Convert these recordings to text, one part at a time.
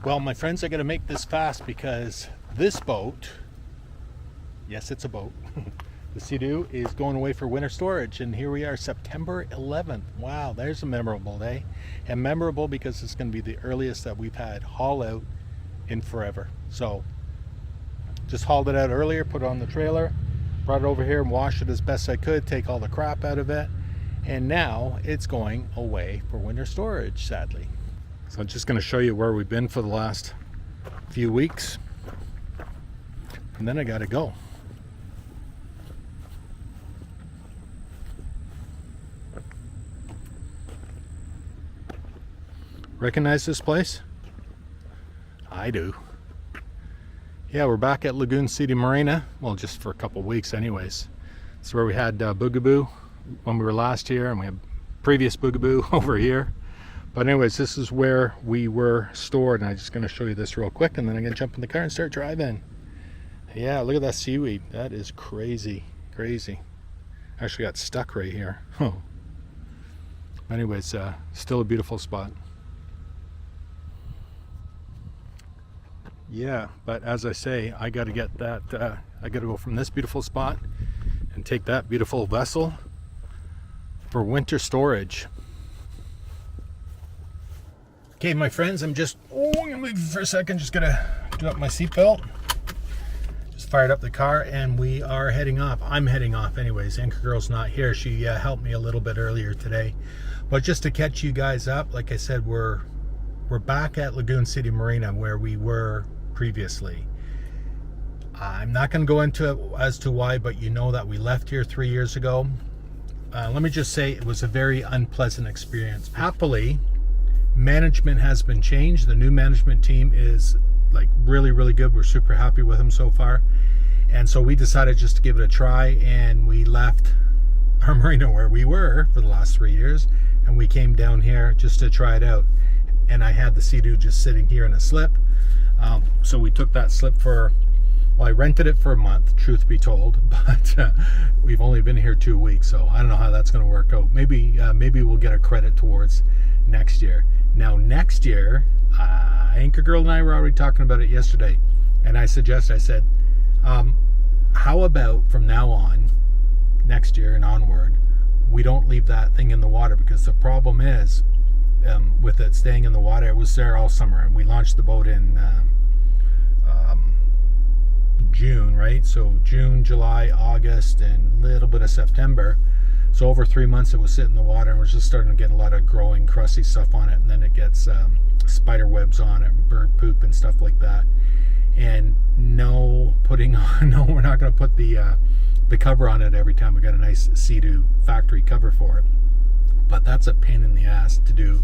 Well, my friends, I got to make this fast because this boat, yes, it's a boat, the Sea-Doo is going away for winter storage, and here we are, September 11th. Wow, there's a memorable day, and memorable because it's going to be the earliest that we've had haul out in forever. So just hauled it out earlier, put it on the trailer, brought it over here and washed it as best I could, take all the crap out of it, and now it's going away for winter storage, sadly. So I'm just going to show you where we've been for the last few weeks, and then I got to go. Recognize this place? I do. Yeah, we're back at Lagoon City Marina. Well, just for a couple weeks anyways. It's where we had Boogaboo when we were last here, and we had previous Boogaboo over here. But anyways, this is where we were stored, and I'm just going to show you this real quick, and then I'm going to jump in the car and start driving. Yeah, look at that seaweed. That is crazy, crazy. I actually got stuck right here. Oh. Anyways, still a beautiful spot. Yeah, but as I say, I got to get that, I got to go from this beautiful spot and take that beautiful vessel for winter storage. Okay, my friends, I'm just, I'm gonna leave for a second, just gotta do up my seatbelt. Just fired up the car and we are heading off. I'm heading off anyways. Anchor Girl's not here. She helped me a little bit earlier today. But just to catch you guys up, like I said, we're back at Lagoon City Marina where we were previously. I'm not going to go into it as to why, but you know that we left here 3 years ago. Let me just say it was a very unpleasant experience. Happily, management has been changed. The new management team is like really, really good. We're super happy with them so far. And so we decided just to give it a try, and we left our marina where we were for the last 3 years, and we came down here just to try it out. And I had the Sea-Doo just sitting here in a slip. So we took that slip for, well, I rented it for a month, truth be told, but we've only been here 2 weeks, so I don't know how that's going to work out. Maybe we'll get a credit towards next year. Now, next year, Anchor Girl and I were already talking about it yesterday, and I said, how about from now on, next year and onward, we don't leave that thing in the water, because the problem is, with it staying in the water, it was there all summer, and we launched the boat in June, right? So June, July, August, and a little bit of September. So over 3 months it was sitting in the water, and we're just starting to get a lot of growing crusty stuff on it, and then it gets spider webs on it, bird poop and stuff like that. And no, we're not going to put the cover on it every time. We got a nice Sea-Doo factory cover for it, but that's a pain in the ass to do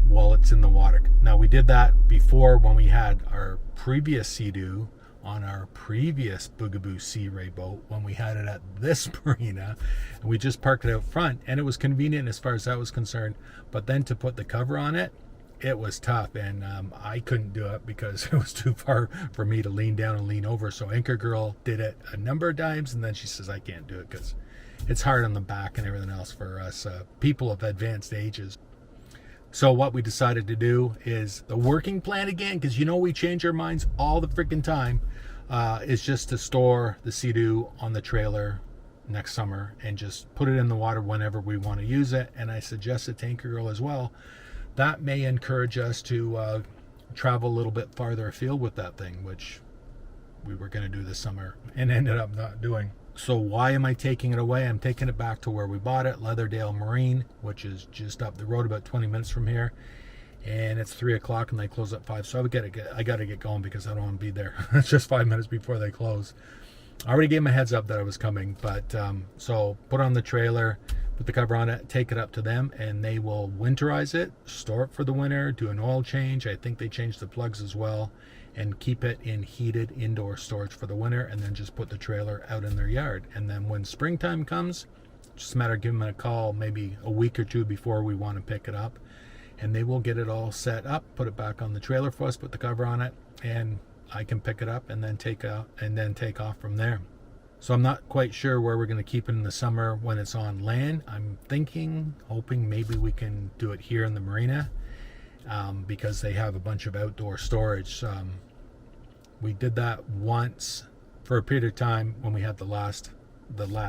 while it's in the water. Now, we did that before when we had our previous Sea-Doo on our previous Boogaboo Sea Ray boat, when we had it at this marina, and we just parked it out front, and it was convenient as far as that was concerned. But then to put the cover on it, it was tough, and I couldn't do it because it was too far for me to lean down and lean over. So Anchor Girl did it a number of times, and then she says I can't do it because it's hard on the back and everything else for us people of advanced ages. So what we decided to do is the working plan again, because you know we change our minds all the freaking time, is just to store the Sea-Doo on the trailer next summer and just put it in the water whenever we want to use it. And I suggested to Anchor Girl as well, that may encourage us to travel a little bit farther afield with that thing, which we were going to do this summer and ended up not doing. So why am I taking it away? I'm taking it back to where we bought it, Leatherdale Marine, which is just up the road about 20 minutes from here. And it's 3 o'clock and they close at 5. So I got to get going because I don't want to be there. It's just 5 minutes before they close. I already gave my heads up that I was coming, but so put on the trailer, put the cover on it, take it up to them, and they will winterize it, store it for the winter, do an oil change. I think they changed the plugs as well, and keep it in heated indoor storage for the winter, and then just put the trailer out in their yard. And then when springtime comes, just a matter of giving them a call maybe a week or two before we want to pick it up, and they will get it all set up, put it back on the trailer for us, put the cover on it, and I can pick it up and then take off from there. So I'm not quite sure where we're going to keep it in the summer when it's on land. I'm hoping maybe we can do it here in the marina. because they have a bunch of outdoor storage. We did that once for a period of time when we had the last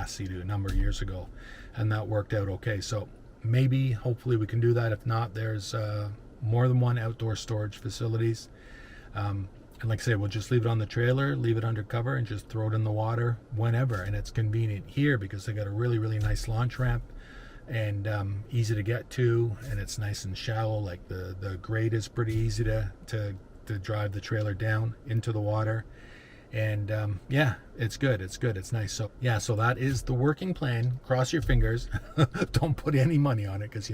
Sea-Doo a number of years ago, and that worked out okay. So maybe, hopefully, we can do that. If not, there's more than one outdoor storage facilities. And like I say, we'll just leave it on the trailer, leave it under cover, and just throw it in the water whenever. And it's convenient here because they got a really, really nice launch ramp, and easy to get to, and it's nice and shallow. Like the grade is pretty easy to drive the trailer down into the water. And yeah, it's good. It's nice. So yeah, so that is the working plan. Cross your fingers. Don't put any money on it, because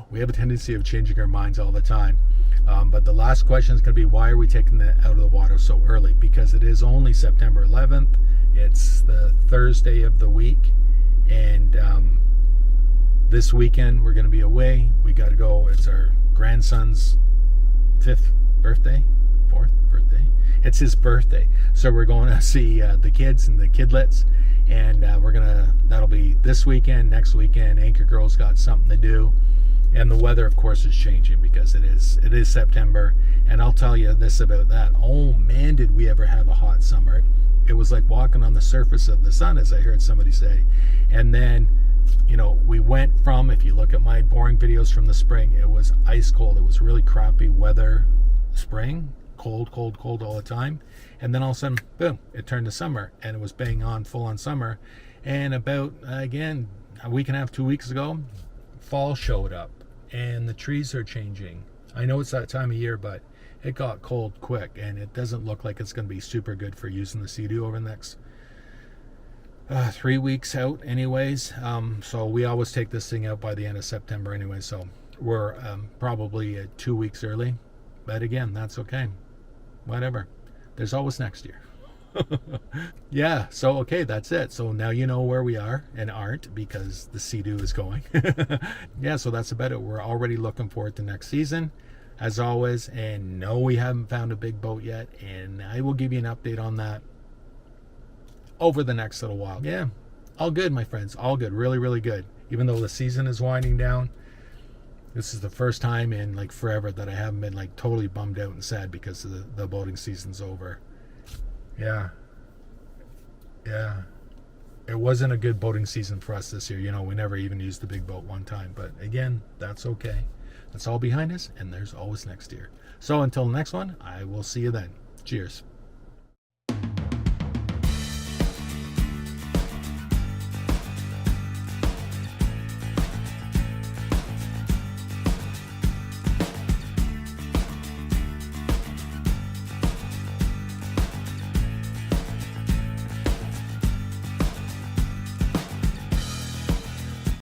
we have a tendency of changing our minds all the time. But the last question is going to be, why are we taking it out of the water so early? Because it is only September 11th. It's the Thursday of the week, and this weekend we're going to be away. We got to go. It's our grandson's 4th birthday. It's his birthday, so we're going to see the kids and the kidlets, and that'll be this weekend. Next weekend, Anchor Girl's got something to do, and the weather, of course, is changing because it is September. And I'll tell you this about that. Oh man, did we ever have a hot summer? It was like walking on the surface of the sun, as I heard somebody say. And then, we went from, if you look at my boring videos from the spring, it was ice cold. It was really crappy weather spring. Cold all the time, and then all of a sudden, boom, it turned to summer, and it was bang on full on summer. And about, again, a week and a half, 2 weeks ago, fall showed up, and the trees are changing. I know it's that time of year, but it got cold quick, and it doesn't look like it's going to be super good for using the Sea-Doo over the next 3 weeks out anyways. So we always take this thing out by the end of September anyway, so we're probably 2 weeks early, but again, that's okay. Whatever. There's always next year. Yeah, so okay, that's it. So now you know where we are and aren't, because the Sea-Doo is going. Yeah, so that's about it. We're already looking forward to next season, as always. And no, we haven't found a big boat yet, and I will give you an update on that over the next little while. Yeah, all good, my friends. All good. Really, really good. Even though the season is winding down, this is the first time in like forever that I haven't been like totally bummed out and sad because the boating season's over. Yeah. It wasn't a good boating season for us this year. We never even used the big boat one time. But again, that's okay. That's all behind us, and there's always next year. So until the next one, I will see you then. Cheers.